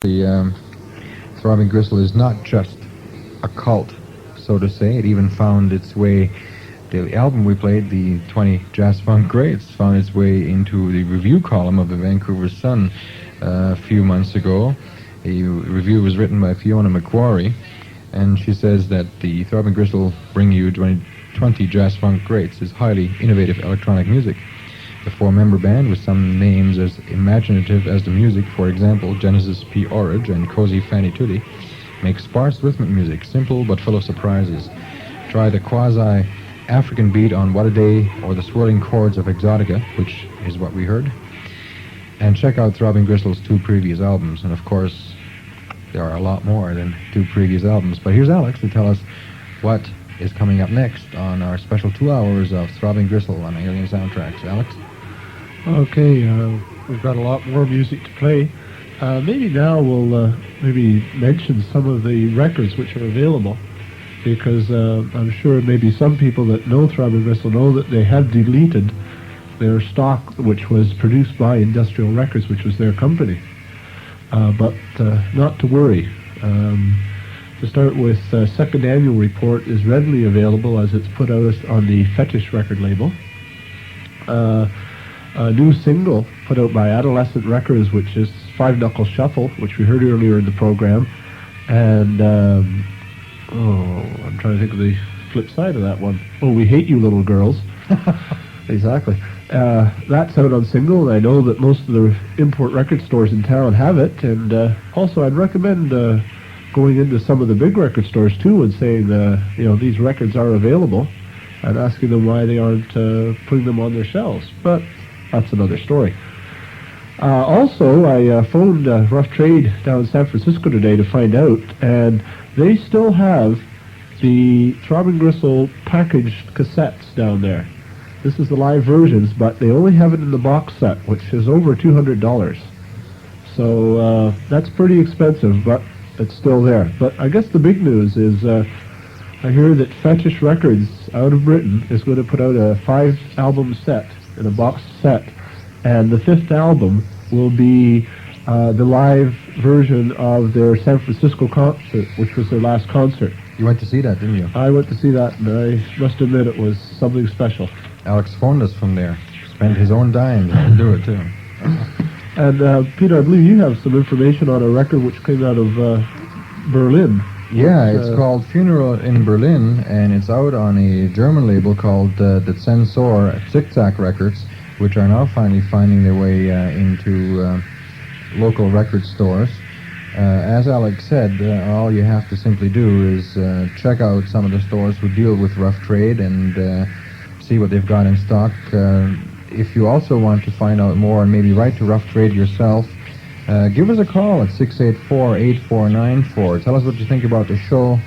The Throbbing Gristle is not just a cult, so to say. It even found its way, the album we played, the 20 Jazz Funk Greats, found its way into the review column of the Vancouver Sun a few months ago. A review was written by Fiona McQuarrie, and she says that the Throbbing Gristle Bring You 20 Jazz Funk Greats is highly innovative electronic music. The four-member band, with some names as imaginative as the music, for example, Genesis P-Orridge and Cozy Fanny Tutti, make sparse rhythmic music, simple but full of surprises. Try the quasi-African beat on What a Day or the swirling chords of Exotica, which is what we heard. And check out Throbbing Gristle's 2 previous albums. And of course, there are a lot more than 2 previous albums. But here's Alex to tell us what is coming up next on our special 2 hours of Throbbing Gristle on Alien Soundtracks. Alex? Okay, we've got a lot more music to play. Maybe now we'll maybe mention some of the records which are available, because I'm sure maybe some people that know Throbbing Gristle know that they have deleted their stock, which was produced by Industrial Records, which was their company. But not to worry. To start with, second annual report is readily available as it's put out on the Fetish record label. A new single put out by Adolescent Records, which is Five Knuckle Shuffle, which we heard earlier in the program. And, I'm trying to think of the flip side of that one. Oh, We Hate You Little Girls. Exactly. That's out on single, and I know that most of the import record stores in town have it. And also, I'd recommend going into some of the big record stores, too, and saying, these records are available, and asking them why they aren't putting them on their shelves. But that's another story. Also, I phoned Rough Trade down in San Francisco today to find out, and they still have the Throbbing Gristle packaged cassettes down there. This is the live versions, but they only have it in the box set, which is over $200. So that's pretty expensive, but it's still there. But I guess the big news is I hear that Fetish Records out of Britain is going to put out a 5-album set in a box set, and the 5th album will be the live version of their San Francisco concert, which was their last concert. You went to see that, didn't you? I went to see that, and I must admit it was something special. Alex phoned us from there. Spent his own dime to do it, too. And Peter, I believe you have some information on a record which came out of Berlin. Yeah, it's called Funeral in Berlin, and it's out on a German label called the Zensor Zickzack Records, which are now finally finding their way into local record stores. As Alex said, all you have to simply do is check out some of the stores who deal with Rough Trade and see what they've got in stock. If you also want to find out more and maybe write to Rough Trade yourself, give us a call at 684-8494. Tell us what you think about the show.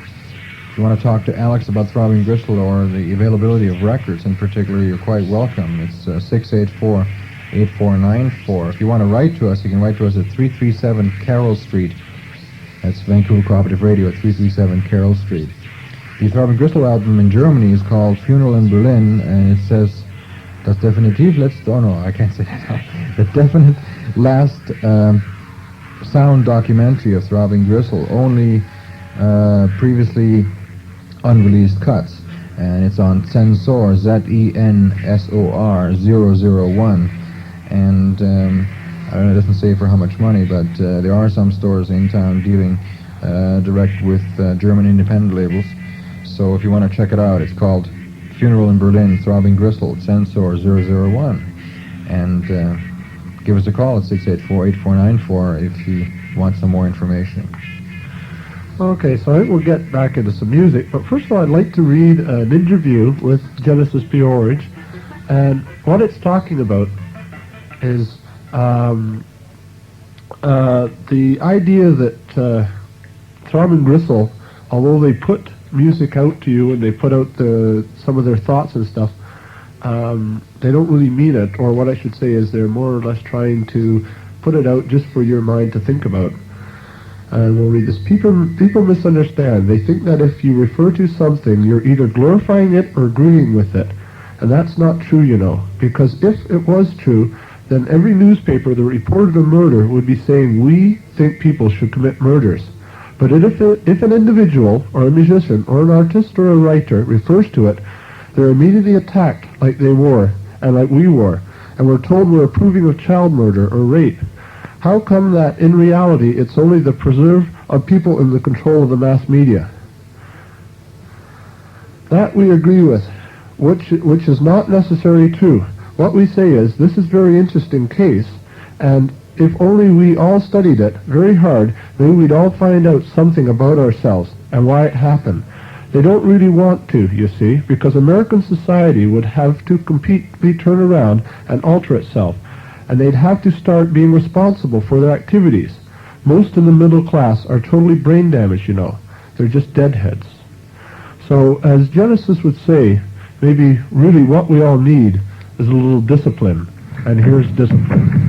If you want to talk to Alex about Throbbing Gristle or the availability of records in particular, you're quite welcome. It's 684-8494. If you want to write to us, you can write to us at 337 Carroll Street. That's Vancouver Cooperative Radio at 337 Carroll Street. The Throbbing Gristle album in Germany is called Funeral in Berlin, and it says, Das definitiv letzte, oh no, I can't say that. The definite last sound documentary of Throbbing Gristle, only previously unreleased cuts, and it's on Zensor, Zensor 001, and I don't know, it doesn't say for how much money, but there are some stores in town dealing direct with German independent labels, so if you want to check it out, it's called Funeral in Berlin, Throbbing Gristle, Zensor 001, and give us a call at 684-8494 if you want some more information. Okay, so I think we'll get back into some music, but first of all, I'd like to read an interview with Genesis P-Orridge, and what it's talking about is the idea that Throbbing Gristle, although they put music out to you and they put out some of their thoughts and stuff, they don't really mean it, or what I should say is they're more or less trying to put it out just for your mind to think about. And we'll read this. People misunderstand. They think that if you refer to something, you're either glorifying it or agreeing with it. And that's not true, because if it was true, then every newspaper that reported a murder would be saying, we think people should commit murders. But if an individual, or a musician, or an artist, or a writer refers to it, they're immediately attacked like they were, and like we were, and we're told we're approving of child murder or rape. How come that, in reality, it's only the preserve of people in the control of the mass media? That we agree with, which is not necessarily true. What we say is, this is a very interesting case, and if only we all studied it very hard, then we'd all find out something about ourselves and why it happened. They don't really want to, you see, because American society would have to completely turn around and alter itself, and they'd have to start being responsible for their activities. Most in the middle class are totally brain damaged, you know. They're just deadheads. So, as Genesis would say, maybe really what we all need is a little discipline, and here's discipline.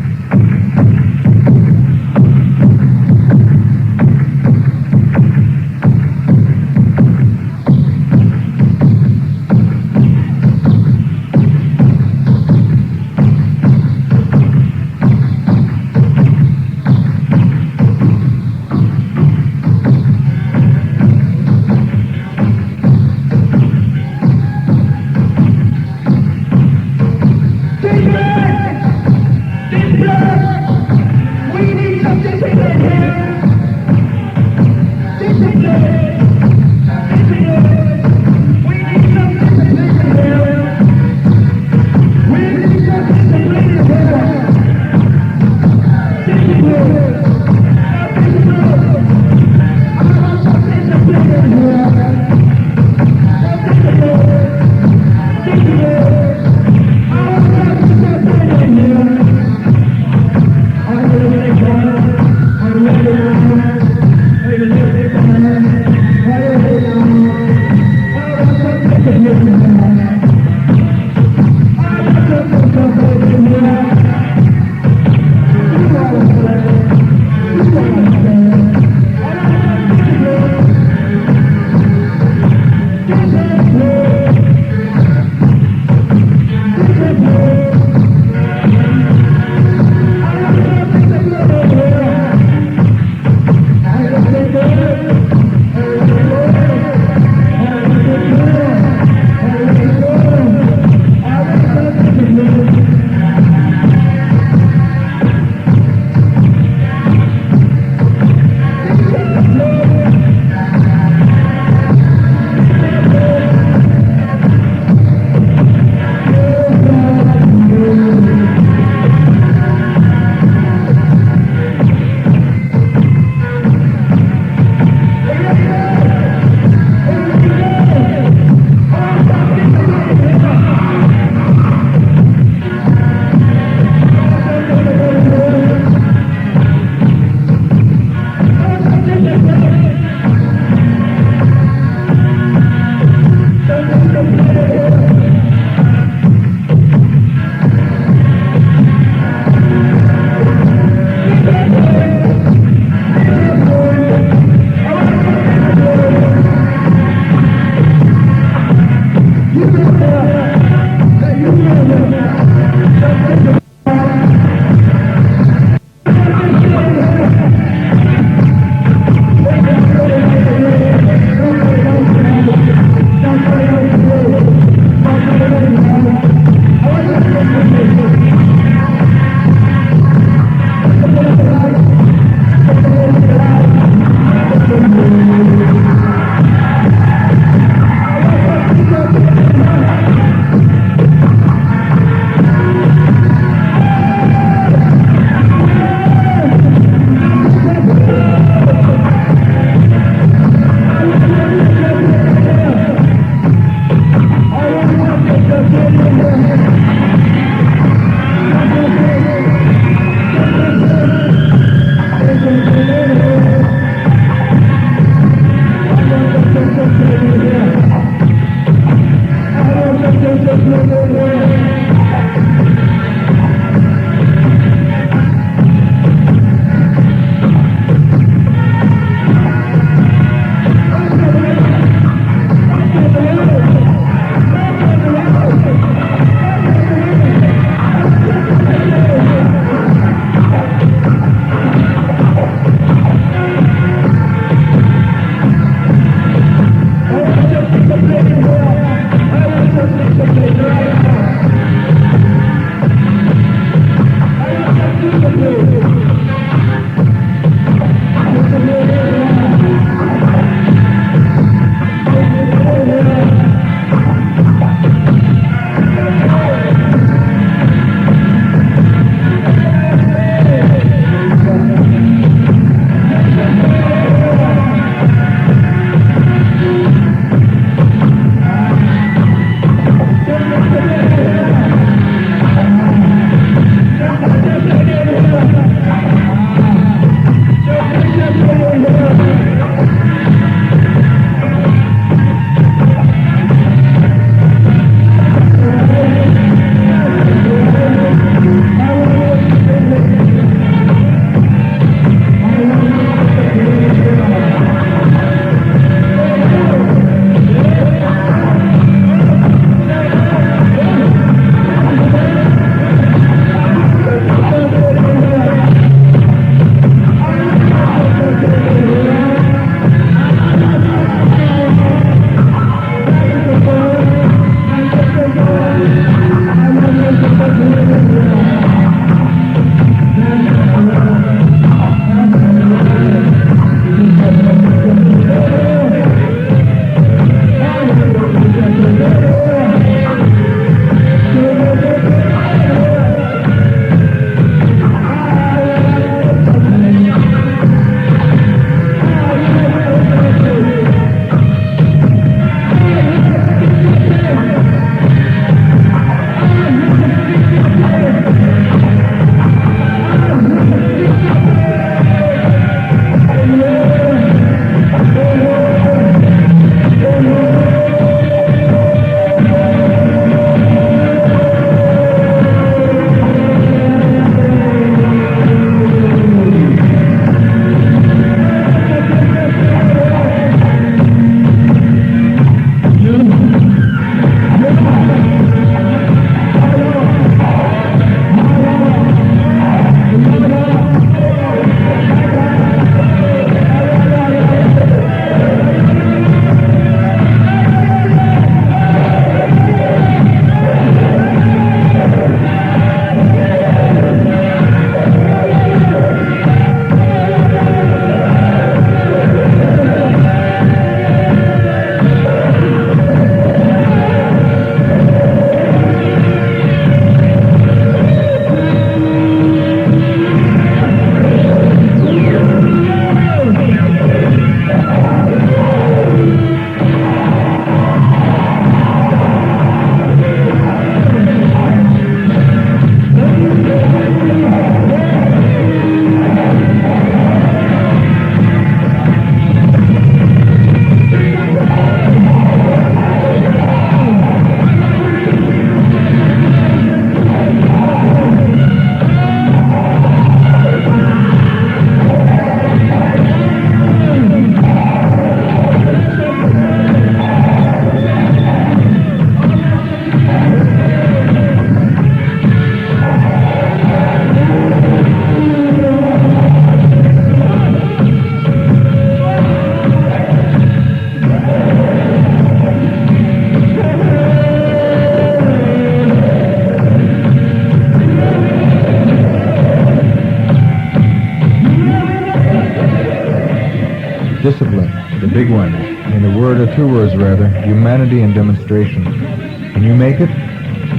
Discipline, the big one. In a word or two words, rather, humanity and demonstration. Can you make it?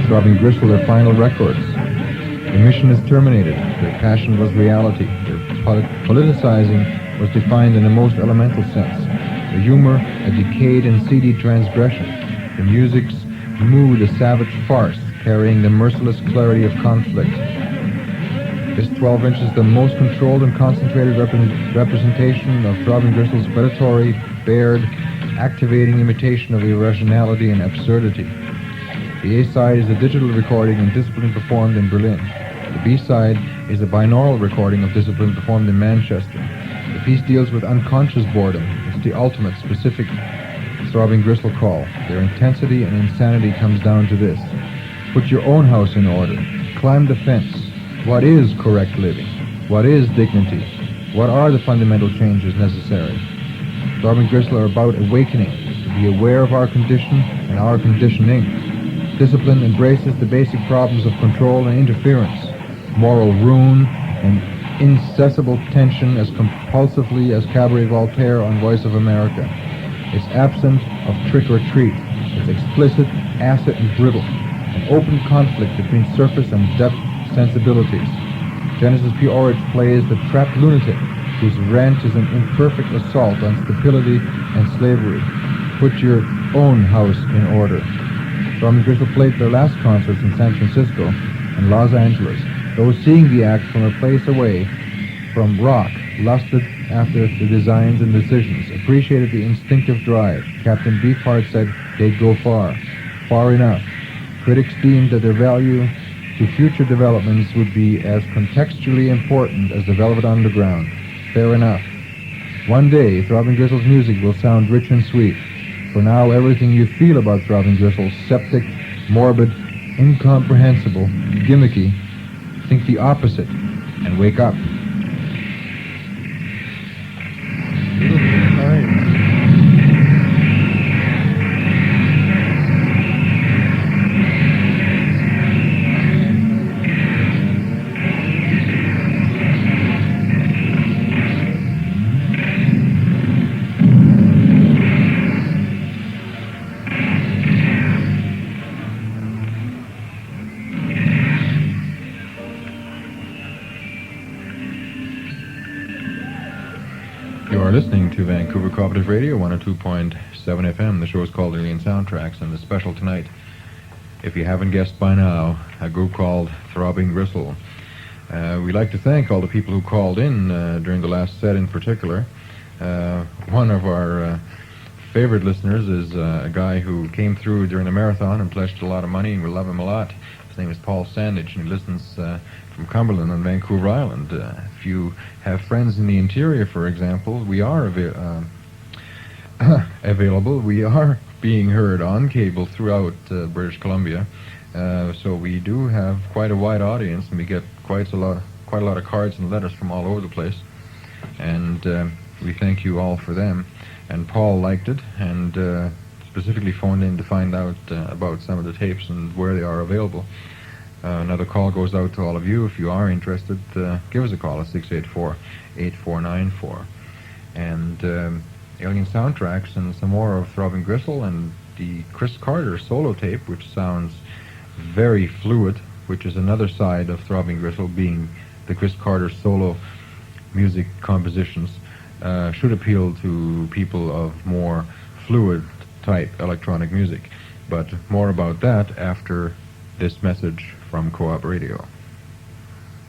Throbbing Gristle, their final records. The mission is terminated. Their passion was reality. Their politicizing was defined in the most elemental sense. The humor, a decayed and seedy transgression. The music's mood, a savage farce, carrying the merciless clarity of conflict. This 12-inch is the most controlled and concentrated representation of Throbbing Gristle's predatory, bared, activating imitation of irrationality and absurdity. The A-side is a digital recording and Discipline performed in Berlin. The B-side is a binaural recording of Discipline performed in Manchester. The piece deals with unconscious boredom. It's the ultimate, specific Throbbing Gristle call. Their intensity and insanity comes down to this. Put your own house in order. Climb the fence. What is correct living? What is dignity? What are the fundamental changes necessary? Throbbing Gristle are about awakening, to be aware of our condition and our conditioning. Discipline embraces the basic problems of control and interference, moral ruin, and incessable tension as compulsively as Cabaret Voltaire on Voice of America. It's absent of trick or treat. It's explicit, acid, and brittle. An open conflict between surface and depth sensibilities. Genesis P-Orridge plays the trapped lunatic whose rant is an imperfect assault on stability and slavery. Put your own house in order. Throbbing Gristle played their last concerts in San Francisco and Los Angeles. Those seeing the act from a place away from rock lusted after the designs and decisions, appreciated the instinctive drive. Captain Beefheart said they'd go far. Far enough. Critics deemed that their value to future developments would be as contextually important as the Velvet Underground. Fair enough. One day, Throbbing Gristle's music will sound rich and sweet. For now, everything you feel about Throbbing Gristle, septic, morbid, incomprehensible, gimmicky, think the opposite and wake up. You are listening to Vancouver Cooperative Radio, 102.7 FM. The show is called Alien Soundtracks, and the special tonight, if you haven't guessed by now, a group called Throbbing Gristle. We'd like to thank all the people who called in during the last set in particular. One of our favorite listeners is a guy who came through during the marathon and pledged a lot of money, and we love him a lot. His name is Paul Sandage, and he listens from Cumberland on Vancouver Island. If you have friends in the interior, for example, we are available. We are being heard on cable throughout British Columbia, so we do have quite a wide audience, and we get quite a lot of cards and letters from all over the place, and we thank you all for them. And Paul liked it, and specifically phoned in to find out about some of the tapes and where they are available. Another call goes out to all of you. If you are interested, give us a call at 684-8494. And Alien Soundtracks and some more of Throbbing Gristle and the Chris Carter solo tape, which sounds very fluid, which is another side of Throbbing Gristle, being the Chris Carter solo music compositions, should appeal to people of more fluid type electronic music. But more about that after this message from Co-op Radio.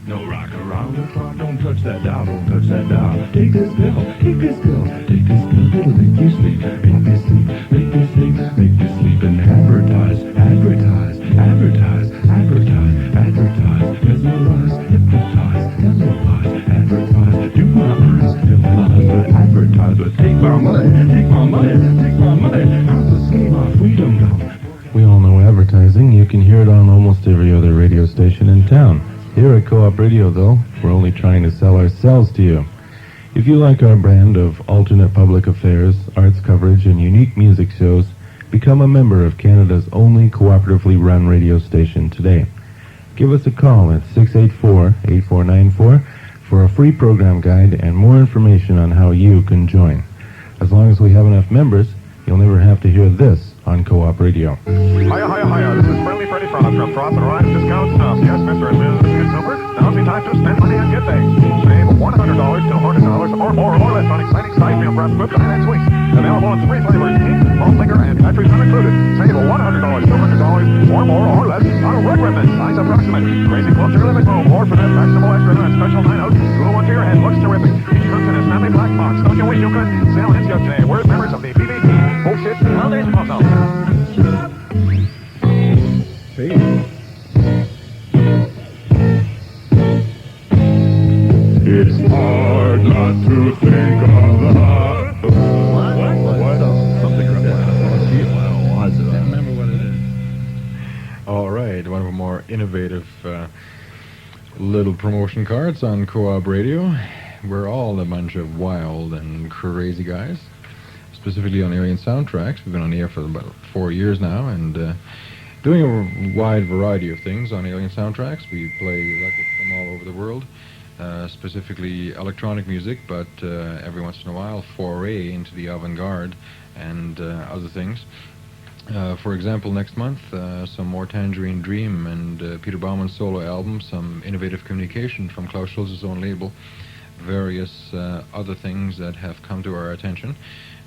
No rock around the clock, don't touch that dial, don't touch that dial. Take this pill, take this pill, take this pill, it'll make you sleep, make me sleep, make me sleep, make me sleep. And advertise, advertise, advertise, advertise, advertise, mesmerize, hypnotize, televise, advertise, do my eyes, do my eyes, but advertise, but take my money, take my money, take my money, confiscate my freedom now. We all know advertising. You can hear it on almost every other radio station in town. Here at Co-op Radio, though, we're only trying to sell ourselves to you. If you like our brand of alternate public affairs, arts coverage, and unique music shows, become a member of Canada's only cooperatively run radio station today. Give us a call at 684-8494 for a free program guide and more information on how you can join. As long as we have enough members, you'll never have to hear this on Co-op Radio. Hiya, hiya, hiya. This is Friendly Freddy Frog from Frost and Rhymes Discount Stuff. Yes, Mr. and Ms. Consumer. Now's the time to spend money and get things. Save $100 to $100 or more or less on exciting side meal prep equipped and sweets. Available in 3 flavors, heat, malt liquor, and batteries not included. Save $100 to $100 or more or less on red ribbon, size approximate. Crazy Quilter Limit Foam, or for that maximum extra limit special 9-out. Glue one to your head, looks terrific. Each comes in a snappy black box. Don't you wish you could? Sale ends yesterday. We're members of the BBT. Bullshit. Well, there's also. It's hard not to think of that. Something Remember what it is. All right, one of our more innovative little promotion cards on Co-op Radio. We're all a bunch of wild and crazy guys, specifically on Alien Soundtracks. We've been on the air for about 4 years now, and doing a wide variety of things on Alien Soundtracks. We play records from all over the world, specifically electronic music, but every once in a while foray into the avant-garde and other things. For example, next month, some more Tangerine Dream and Peter Bauman's solo album, some innovative communication from Klaus Schulze's own label, various other things that have come to our attention.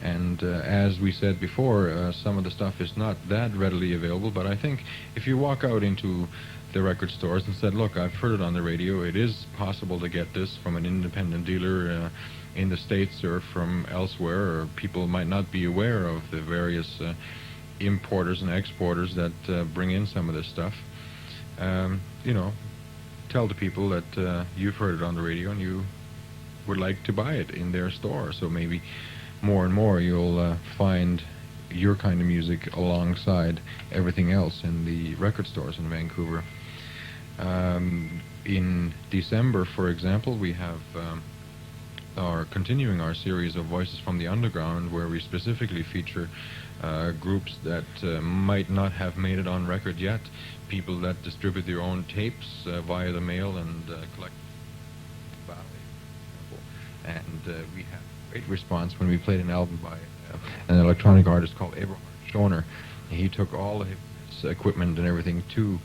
And as we said before, some of the stuff is not that readily available, but I think if you walk out into the record stores and said, look, I've heard it on the radio, it is possible to get this from an independent dealer in the States or from elsewhere, or people might not be aware of the various importers and exporters that bring in some of this stuff. Tell the people that you've heard it on the radio and you would like to buy it in their store. So maybe more and more you'll find your kind of music alongside everything else in the record stores in Vancouver. In December, for example, we have continuing our series of Voices from the Underground, where we specifically feature groups that might not have made it on record yet, people that distribute their own tapes via the mail and collect value. And we had great response when we played an album by an electronic artist called Abraham Schoner. He took all of his equipment and everything to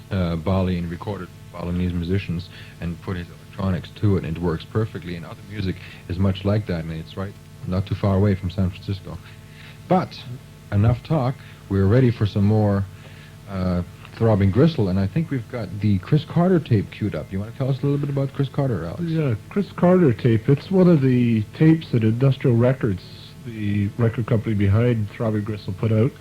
Bali and recorded Balinese musicians and put his electronics to it, and it works perfectly. And other music is much like that, and it's right not too far away from San Francisco. But enough talk. We're ready for some more Throbbing Gristle, and I think we've got the Chris Carter tape queued up. You want to tell us a little bit about Chris Carter, Alex? Yeah, Chris Carter tape. It's one of the tapes that Industrial Records, the record company behind Throbbing Gristle, put out.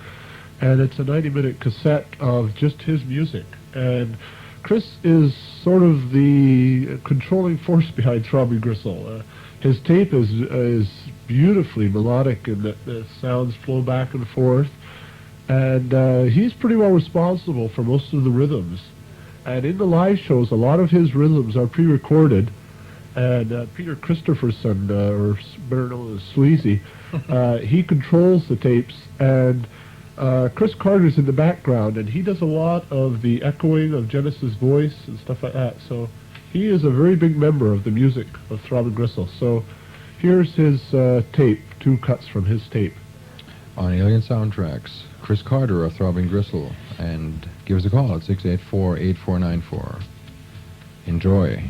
And it's a 90-minute cassette of just his music. And Chris is sort of the controlling force behind Throbbing Gristle. His tape is beautifully melodic, and the sounds flow back and forth. And he's pretty well responsible for most of the rhythms. And in the live shows, a lot of his rhythms are pre-recorded. And Peter Christopherson, or better known as Sleazy, he controls the tapes. And Chris Carter's in the background, and he does a lot of the echoing of Genesis' voice and stuff like that. So he is a very big member of the music of Throbbing Gristle. So here's his tape, 2 cuts from his tape. On Alien Soundtracks, Chris Carter of Throbbing Gristle, and give us a call at 684-8494. Enjoy.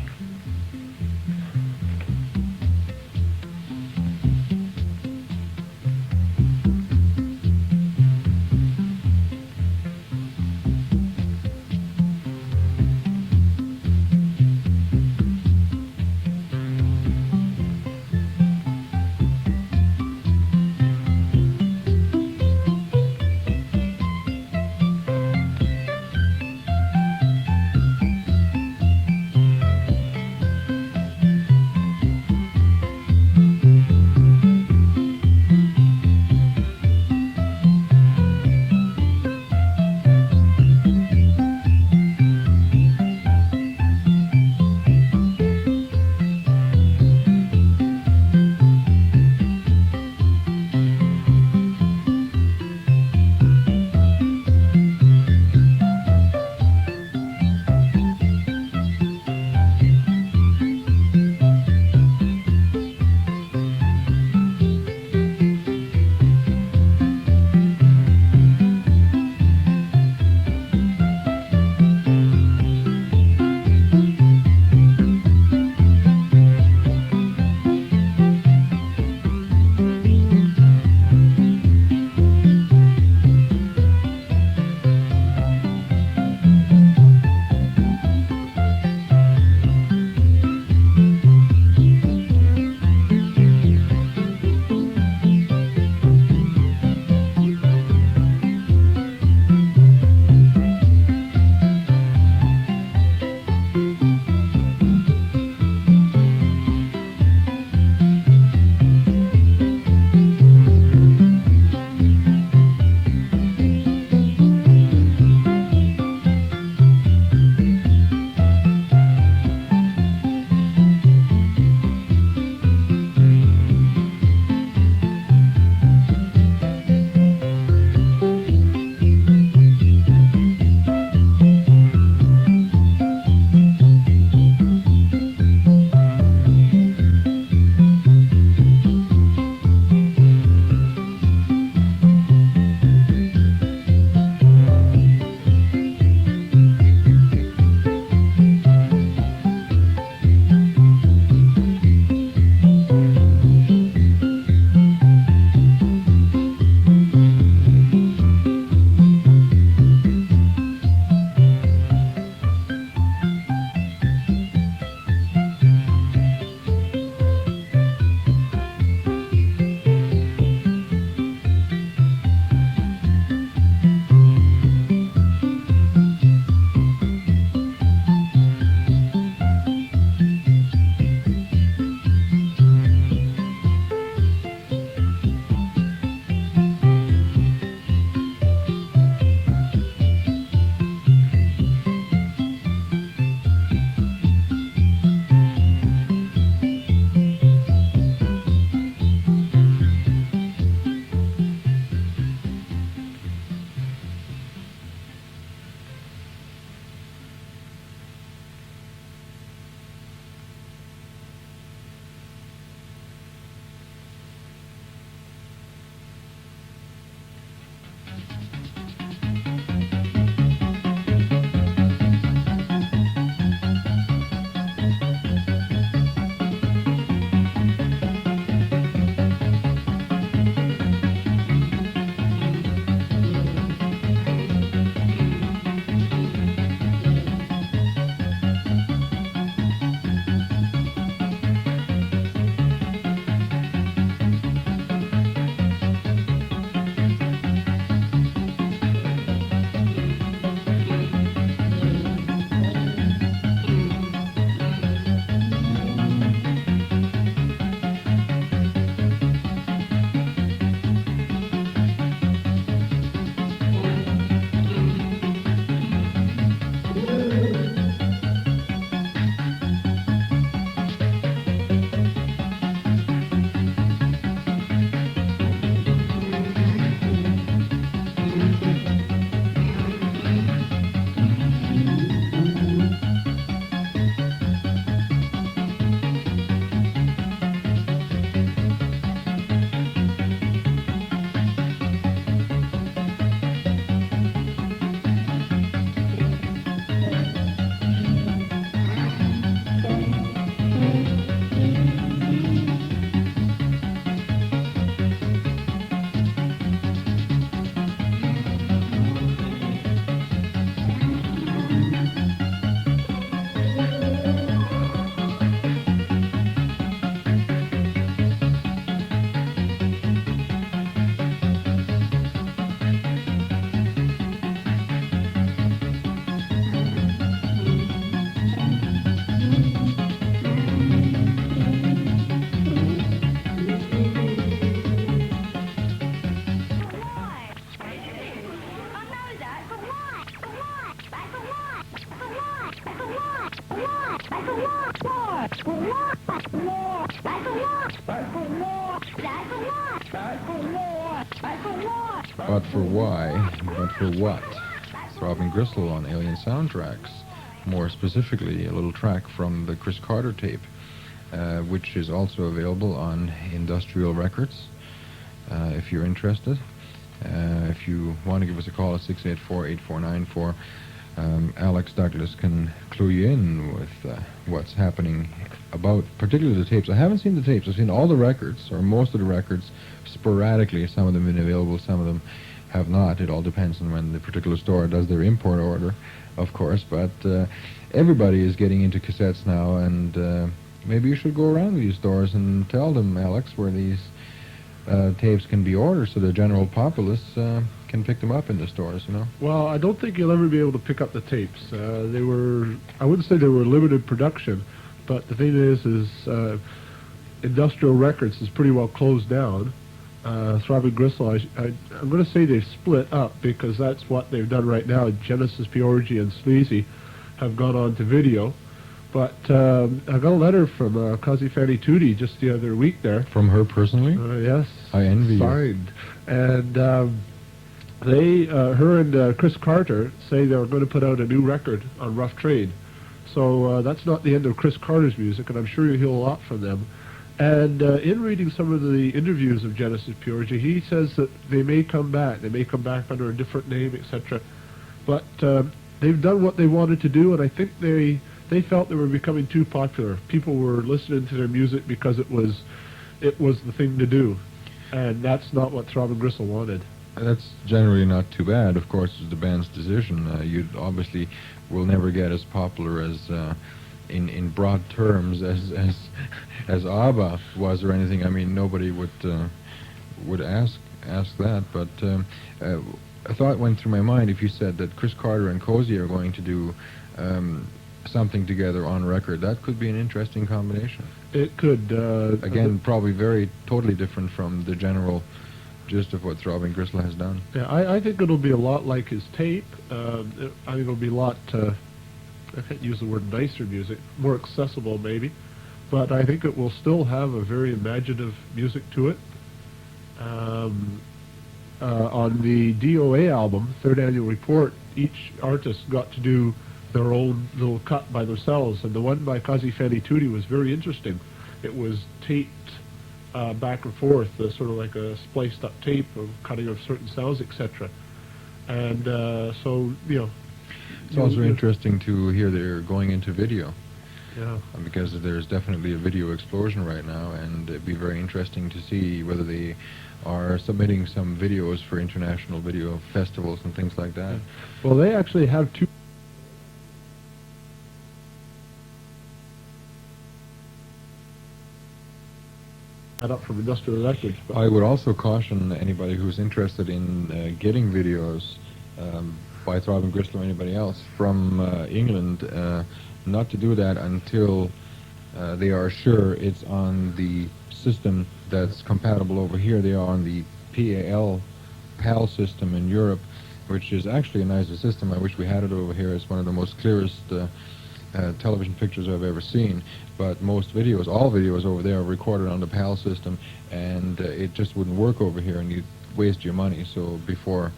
But for why? But for what? Throbbing Gristle on Alien Soundtracks. More specifically, a little track from the Chris Carter tape, which is also available on Industrial Records, if you're interested. If you want to give us a call at 684-8494, Alex Douglas can clue you in with what's happening about, particularly the tapes. I haven't seen the tapes. I've seen all the records, or most of the records, sporadically. Some of them have been available, some of them have not. It all depends on when the particular store does their import order, of course. But everybody is getting into cassettes now, and maybe you should go around these stores and tell them, Alex, where these tapes can be ordered so the general populace can pick them up in the stores, you know? Well, I don't think you'll ever be able to pick up the tapes. They were, I wouldn't say they were limited production, but the thing is Industrial Records is pretty well closed down. Throbbing Gristle, I'm going to say they've split up because that's what they've done right now. Genesis, P-Orridge, and Sleazy have gone on to video. But I got a letter from Kazi Fanny Tootie just the other week there. From her personally? Yes. I envy you. Signed. And her and Chris Carter say they're going to put out a new record on Rough Trade. So that's not the end of Chris Carter's music, and I'm sure you'll hear a lot from them. And in reading some of the interviews of Genesis P-Orridge, he says that they may come back. They may come back under a different name, etc. But they've done what they wanted to do, and I think they felt they were becoming too popular. People were listening to their music because it was the thing to do, and that's not what Throbbing Gristle wanted. That's generally not too bad. Of course, it's the band's decision. You obviously will never get as popular as, in broad terms, as ABBA was or anything. I mean, nobody would ask that. But a thought went through my mind. If you said that Chris Carter and Cozy are going to do something together on record, that could be an interesting combination. It could. Again, probably totally different from the general gist of what Throbbing Gristle has done. Yeah, I think it'll be a lot like his tape. I think it'll be a lot, I can't use the word nicer music, more accessible maybe, but I think it will still have a very imaginative music to it. On the DOA album, Third Annual Report, each artist got to do their own little cut by themselves, and the one by Kazi Fanny Tootie was very interesting. It was taped back and forth, sort of like a spliced up tape of cutting of certain sounds, etc. And so, you know. It's also interesting to hear they're going into video. Yeah. Because there's definitely a video explosion right now, and it'd be very interesting to see whether they are submitting some videos for international video festivals and things like that. Well, they actually have two. Up from Industrial Records. I would also caution anybody who's interested in getting videos by Throbbing Gristle or anybody else from England not to do that until they are sure it's on the system that's compatible over here. They are on the PAL system in Europe, which is actually a nicer system. I wish we had it over here. It's one of the most clearest television pictures I've ever seen. But most videos, all videos over there are recorded on the PAL system, and it just wouldn't work over here, and you'd waste your money. So before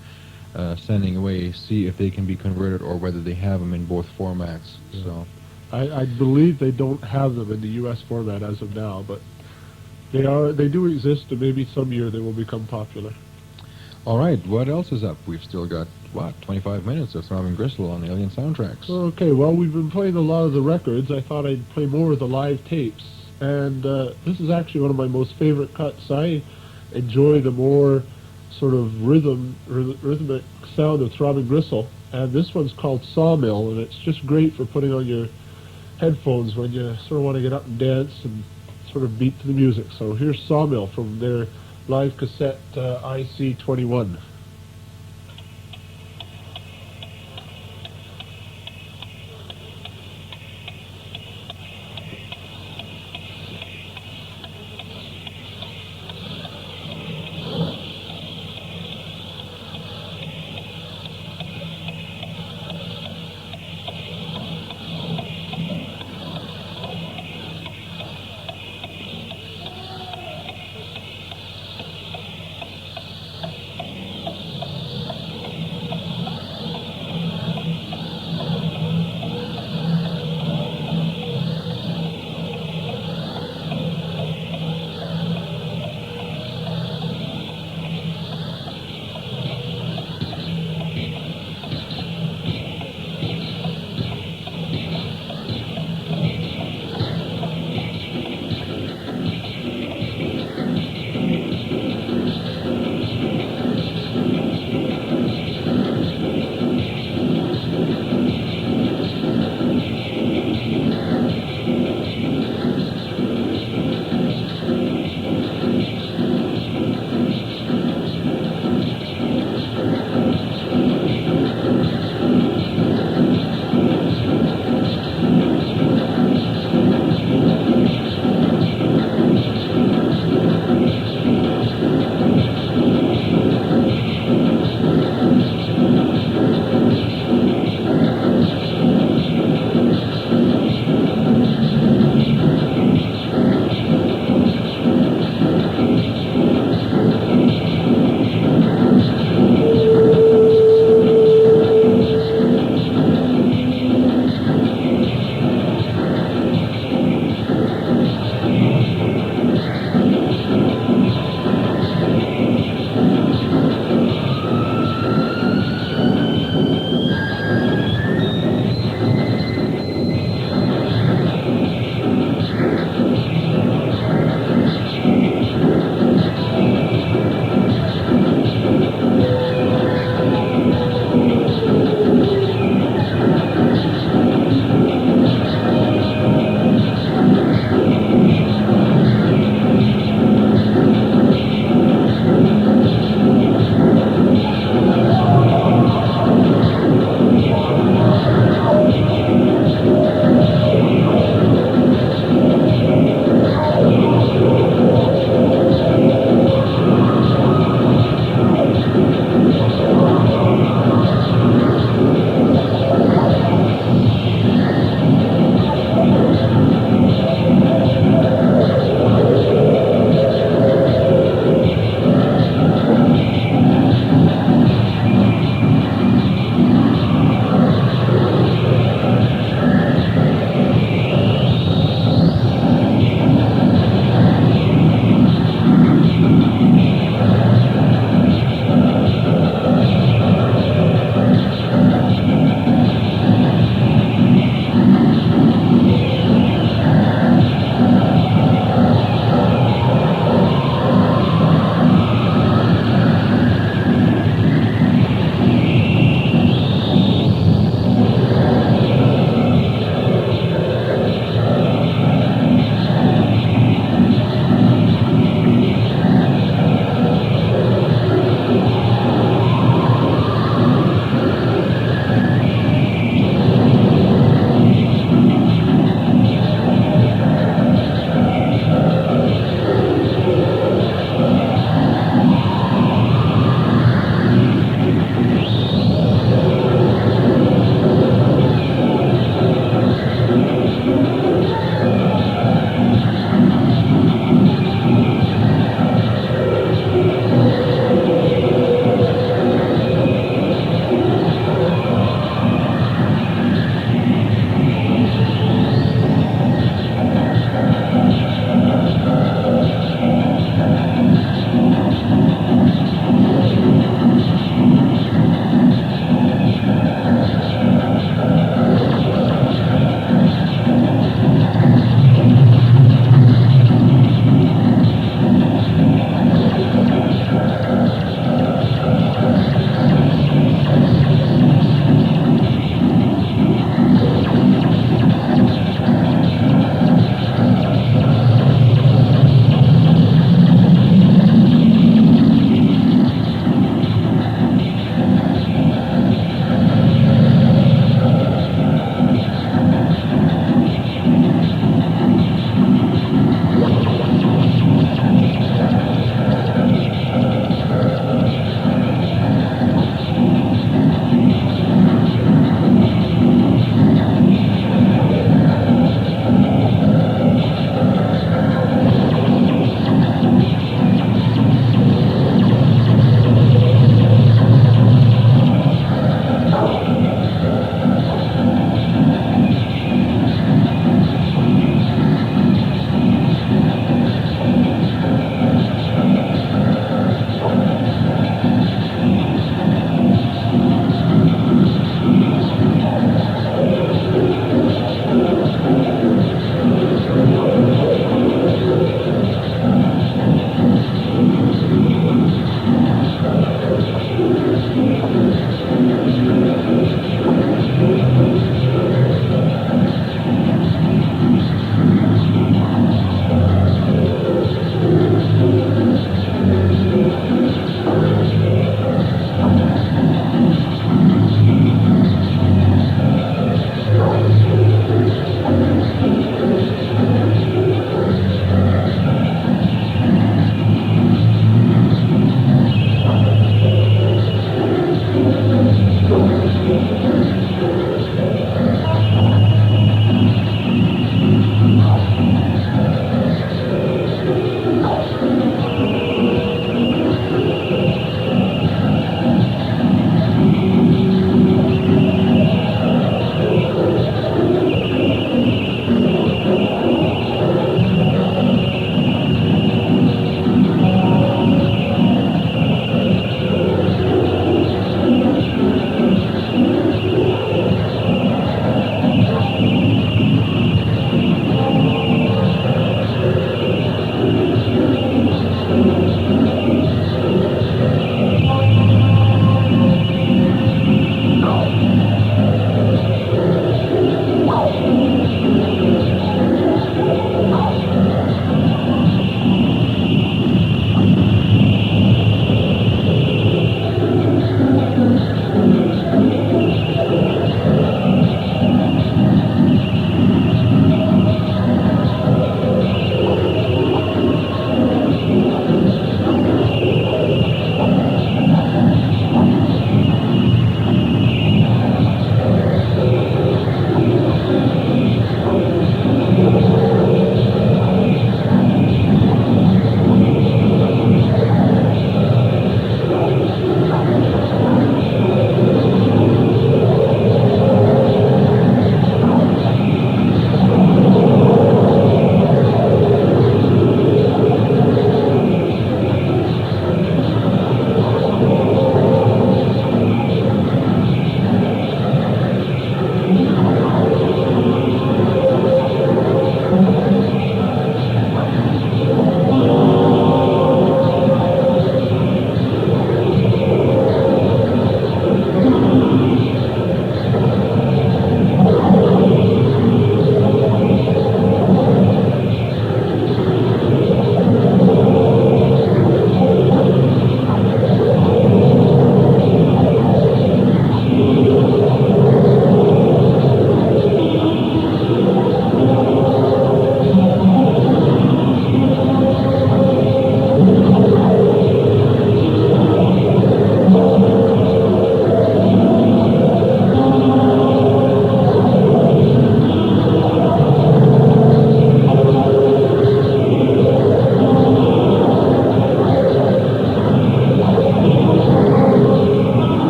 sending away, see if they can be converted or whether they have them in both formats. Yeah. So I believe they don't have them in the U.S. format as of now, but they do exist, and maybe some year they will become popular. All right, what else is up? We've still got, 25 minutes of Throbbing Gristle on Alien Soundtracks. Okay, well, we've been playing a lot of the records. I thought I'd play more of the live tapes, and this is actually one of my most favorite cuts. I enjoy the more sort of rhythmic sound of Throbbing Gristle, and this one's called Sawmill, and it's just great for putting on your headphones when you sort of want to get up and dance and sort of beat to the music. So here's Sawmill from their live cassette IC21.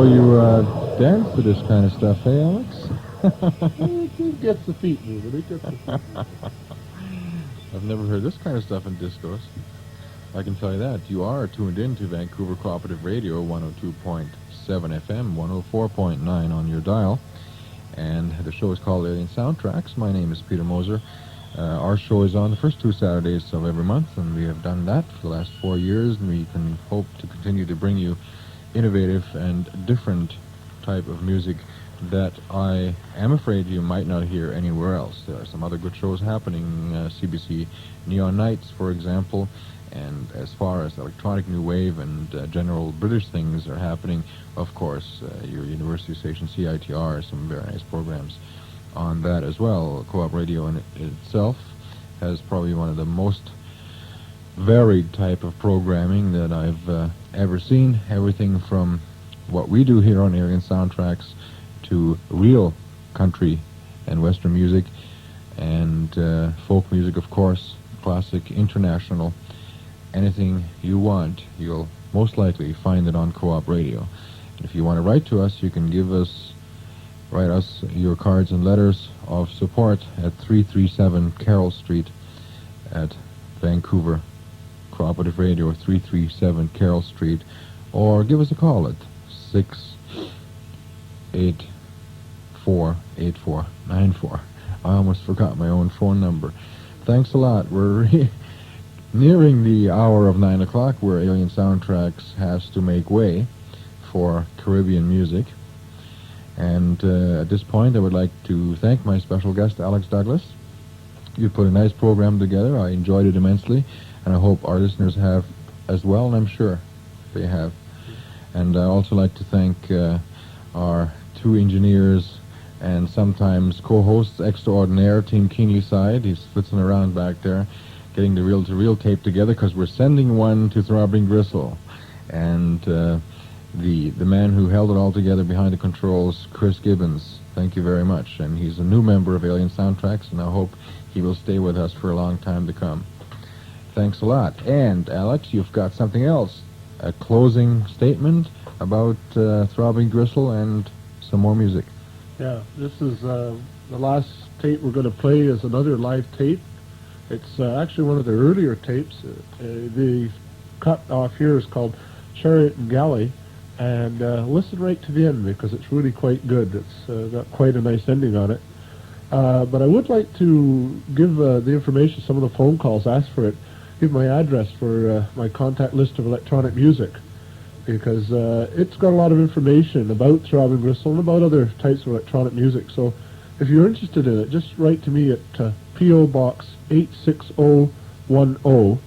you dance to this kind of stuff, hey, Alex? It gets the feet moving. It gets the feet moving. I've never heard this kind of stuff in discos. I can tell you that. You are tuned in to Vancouver Cooperative Radio, 102.7 FM, 104.9 on your dial. And the show is called Alien Soundtracks. My name is Peter Moser. Our show is on the first 2 Saturdays of every month, and we have done that for the last 4 years, and we can hope to continue to bring you innovative and different type of music that I am afraid you might not hear anywhere else. There are some other good shows happening, CBC Neon Nights, for example, and as far as electronic new wave and general British things are happening, of course, your university station CITR, some very nice programs on that as well. Co-op radio in itself has probably one of the most varied type of programming that I've ever seen. Everything from what we do here on Alien Soundtracks to real country and western music and folk music, of course, classic, international. Anything you want, you'll most likely find it on Co-op Radio. If you want to write to us, you can write us your cards and letters of support at 337 Carroll Street at Vancouver Cooperative Radio, 337 Carroll Street, or give us a call at 684-8494. I almost forgot my own phone number. Thanks a lot. We're nearing the hour of 9 o'clock where Alien Soundtracks has to make way for Caribbean music. And at this point, I would like to thank my special guest, Alex Douglas. You put a nice program together. I enjoyed it immensely, and I hope our listeners have as well, and I'm sure they have. And I also like to thank our 2 engineers and sometimes co-hosts extraordinaire, Team Keenly Side. He's flitzing around back there, getting the reel-to-reel tape together, because we're sending one to Throbbing Gristle. And the man who held it all together behind the controls, Chris Gibbons, thank you very much. And he's a new member of Alien Soundtracks, and I hope he will stay with us for a long time to come. Thanks a lot. And, Alex, you've got something else, a closing statement about Throbbing Gristle and some more music. Yeah, this is the last tape we're going to play is another live tape. It's actually one of the earlier tapes. The cut off here is called Chariot and Galley. And listen right to the end, because it's really quite good. It's got quite a nice ending on it. But I would like to give the information, some of the phone calls, ask for it, give my address for my contact list of electronic music, because it's got a lot of information about Throbbing Gristle and about other types of electronic music. So if you're interested in it, just write to me at P.O. Box 86010,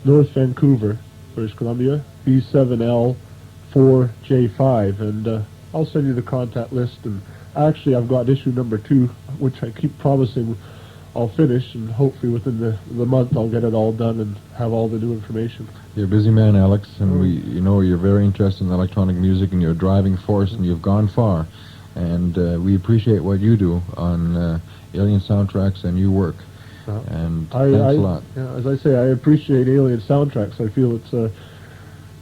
North Vancouver, British Columbia, B7L 4J5, and I'll send you the contact list. And actually, I've got issue number 2, which I keep promising I'll finish, and hopefully within the month I'll get it all done and have all the new information. You're a busy man, Alex, and you know you're very interested in electronic music, and you're a driving force, and you've gone far. And we appreciate what you do on Alien Soundtracks and your work. And thanks a lot. Yeah, as I say, I appreciate Alien Soundtracks. I feel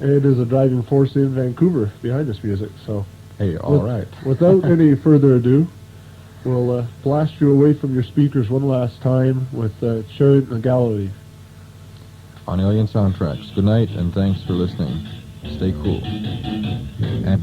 it is a driving force in Vancouver behind this music. So, hey, all right. Without any further ado, we'll blast you away from your speakers one last time with Chariot and Galley on Alien Soundtracks. Good night, and thanks for listening. Stay cool. And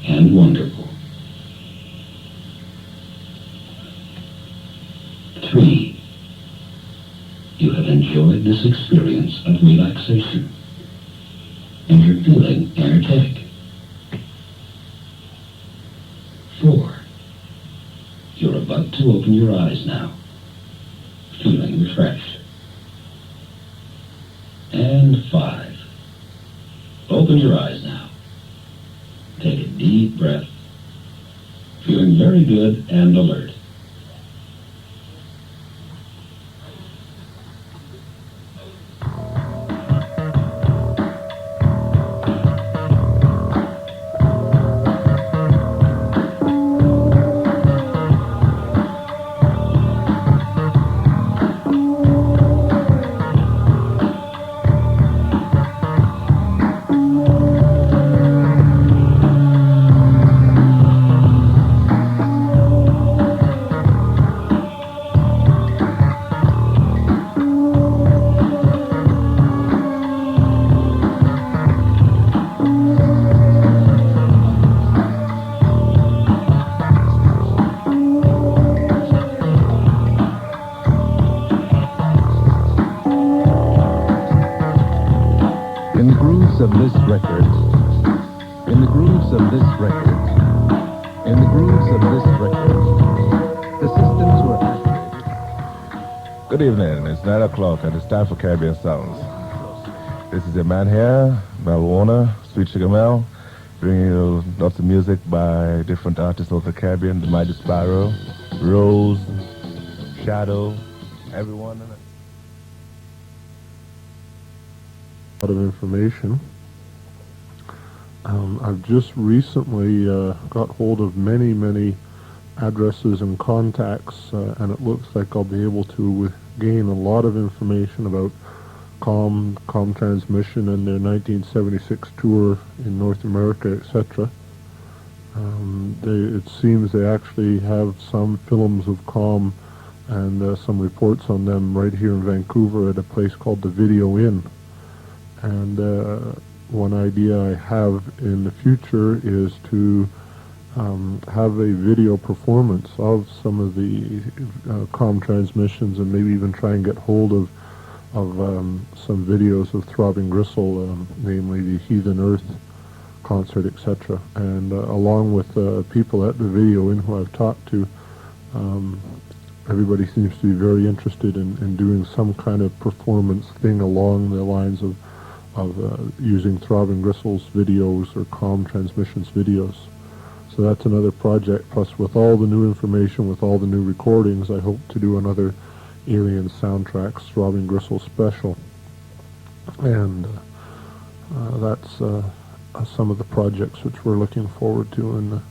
and wonderful. 3. You have enjoyed this experience of relaxation, and you're feeling energetic. 4. You're about to open your eyes now, feeling refreshed. And 5. Open your eyes now. Take a deep breath, feeling very good and alert. In the grooves of this record, in the grooves of this record, in the grooves of this record, the systems were activated. Good evening. It's 9 o'clock and it's time for Caribbean Sounds. This is your man here, Mel Warner, Sweet Sugar Mel, bringing you lots of music by different artists of the Caribbean, the Mighty Sparrow, Rose, Shadow, everyone. A lot of information. I've just recently got hold of many addresses and contacts, and it looks like I'll be able to gain a lot of information about COM Transmission and their 1976 tour in North America, etc. It seems they actually have some films of COM and some reports on them right here in Vancouver at a place called the Video Inn. And one idea I have in the future is to have a video performance of some of the COM transmissions, and maybe even try and get hold of some videos of Throbbing Gristle, namely the Heathen Earth concert, etc. And along with people at the Video Inn who I've talked to, everybody seems to be very interested in doing some kind of performance thing along the lines of using Throbbing Gristle's videos or COM Transmissions videos. So that's another project. Plus, with all the new information, with all the new recordings, I hope to do another Alien Soundtracks Throbbing Gristle special. And that's some of the projects which we're looking forward to in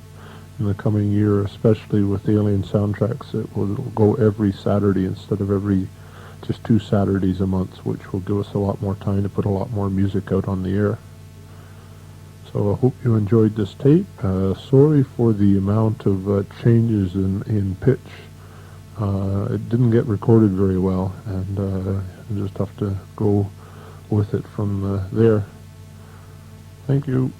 the coming year, especially with Alien Soundtracks. It will go every Saturday instead of just 2 Saturdays a month, which will give us a lot more time to put a lot more music out on the air. So I hope you enjoyed this tape. Sorry for the amount of changes in pitch. It didn't get recorded very well, and I just have to go with it from there. Thank you.